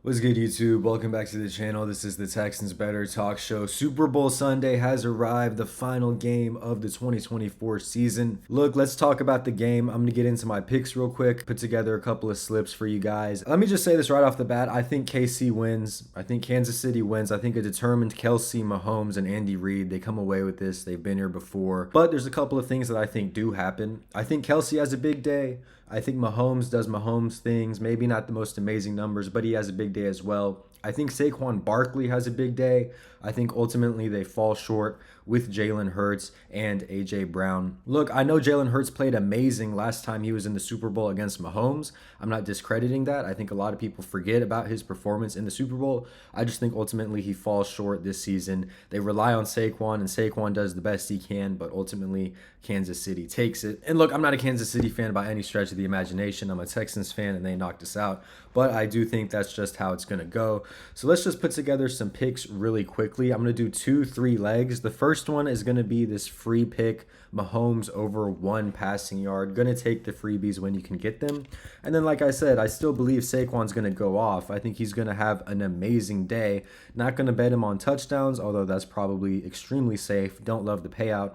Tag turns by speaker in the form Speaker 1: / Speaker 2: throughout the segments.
Speaker 1: What's good, YouTube? Welcome back to the channel. This is the Texans Better Talk Show. Super Bowl Sunday has arrived, the final game of the 2024 season. Look, let's talk about the game. I'm going to get into my picks real quick, put together a couple of slips for you guys. Let me just say this right off the bat. I think KC wins. I think Kansas City wins. I think a determined Kelsey, Mahomes, and Andy Reid, they come away with this. They've been here before. But there's a couple of things that I think do happen. I think Kelsey has a big day. I think Mahomes does Mahomes things, maybe not the most amazing numbers, but he has a big day as well. I think Saquon Barkley has a big day. I think ultimately they fall short with Jalen Hurts and A.J. Brown. Look, I know Jalen Hurts played amazing last time he was in the Super Bowl against Mahomes. I'm not discrediting that. I think a lot of people forget about his performance in the Super Bowl. I just think ultimately he falls short this season. They rely on Saquon, and Saquon does the best he can, but ultimately Kansas City takes it. And look, I'm not a Kansas City fan by any stretch of the imagination. I'm a Texans fan, and they knocked us out. But I do think that's just how it's going to go. So let's just put together some picks really quickly. I'm going to do 2-3 legs. The first one is going to be this free pick, Mahomes over 1 passing yard. Going to take the freebies when you can get them. And then, like I said, I still believe Saquon's going to go off. I think he's going to have an amazing day. Not going to bet him on touchdowns, although that's probably extremely safe. Don't love the payout.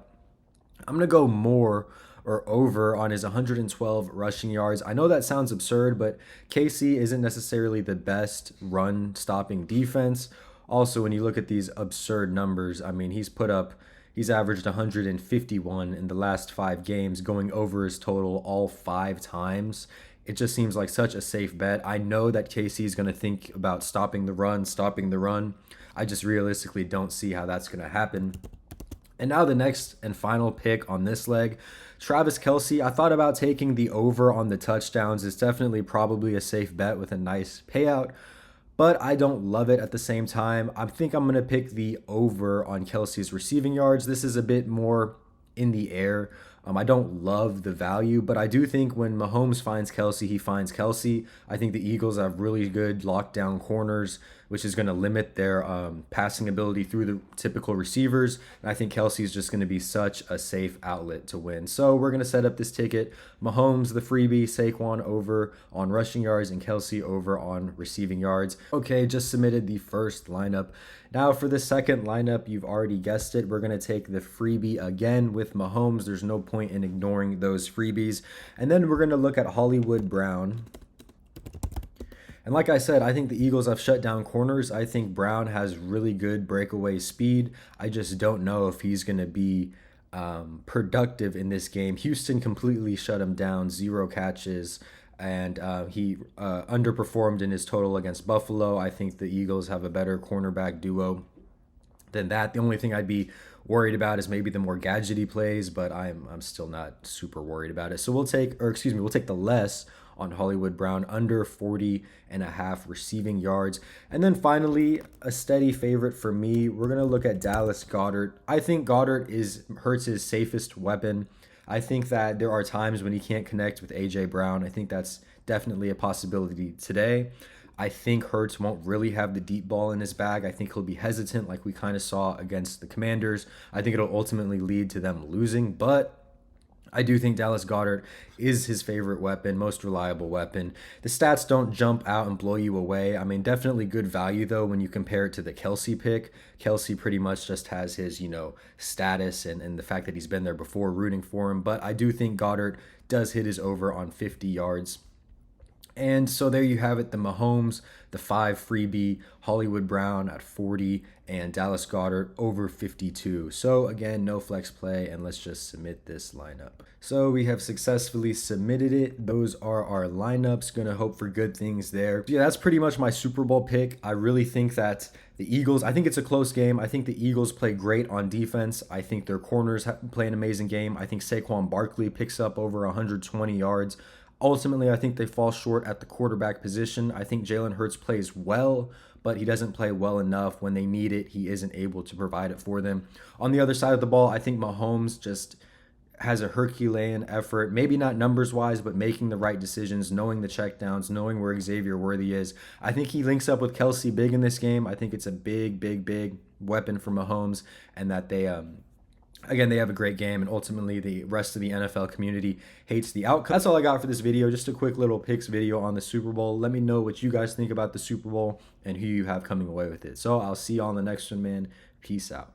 Speaker 1: I'm going to go more or over on his 112 rushing yards. I know that sounds absurd, but KC isn't necessarily the best run stopping defense. Also, when you look at these absurd numbers, I mean, he's averaged 151 in the last 5 games, going over his total all 5 times. It just seems like such a safe bet. I know that KC is going to think about stopping the run. I just realistically don't see how that's going to happen. And now the next and final pick on this leg, Travis Kelce. I thought about taking the over on the touchdowns. It's definitely probably a safe bet with a nice payout, but I don't love it at the same time. I think I'm going to pick the over on Kelce's receiving yards. This is a bit more in the air. I don't love the value, but I do think when Mahomes finds Kelce, he finds Kelce. I think the Eagles have really good lockdown corners, which is going to limit their passing ability through the typical receivers. And I think Kelce is just going to be such a safe outlet to win. So we're going to set up this ticket. Mahomes, the freebie, Saquon over on rushing yards, and Kelce over on receiving yards. Okay, just submitted the first lineup. Now for the second lineup, you've already guessed it. We're going to take the freebie again with Mahomes. There's no point in ignoring those freebies. And then we're going to look at Hollywood Brown. And like I said, I think the Eagles have shut down corners. I think Brown has really good breakaway speed. I just don't know if he's going to be productive in this game. Houston completely shut him down, 0 catches. And he underperformed in his total against Buffalo. I think the Eagles have a better cornerback duo than that. The only thing I'd be worried about is maybe the more gadgety plays, but I'm still not super worried about it. So we'll take the less on Hollywood Brown, under 40.5 receiving yards. And then finally, a steady favorite for me, we're going to look at Dallas Goedert. I think Goedert is Hurts' safest weapon. I think that there are times when he can't connect with A.J. Brown. I think that's definitely a possibility today. I think Hurts won't really have the deep ball in his bag. I think he'll be hesitant like we kind of saw against the Commanders. I think it'll ultimately lead to them losing, but I do think Dallas Goedert is his favorite weapon, most reliable weapon. The stats don't jump out and blow you away. I mean, definitely good value, though, when you compare it to the Kelce pick. Kelce pretty much just has his, status and the fact that he's been there before, rooting for him. But I do think Goedert does hit his over on 50 yards. And so there you have it, the Mahomes, the 5 freebie, Hollywood Brown at 40, and Dallas Goedert over 52. So again, no flex play, and let's just submit this lineup. So we have successfully submitted it. Those are our lineups. Gonna hope for good things there. Yeah, that's pretty much my Super Bowl pick. I really think that the Eagles, I think it's a close game. I think the Eagles play great on defense. I think their corners play an amazing game. I think Saquon Barkley picks up over 120 yards. Ultimately, I think they fall short at the quarterback position. I think Jalen Hurts plays well, but he doesn't play well enough. When they need it, he isn't able to provide it for them. On the other side of the ball, I think Mahomes just has a Herculean effort, maybe not numbers-wise, but making the right decisions, knowing the checkdowns, knowing where Xavier Worthy is. I think he links up with Kelce big in this game. I think it's a big, big, big weapon for Mahomes, and that they Again, they have a great game, and ultimately the rest of the NFL community hates the outcome. That's all I got for this video. Just a quick little picks video on the Super Bowl. Let me know what you guys think about the Super Bowl and who you have coming away with it. So I'll see you on the next one, man. Peace out.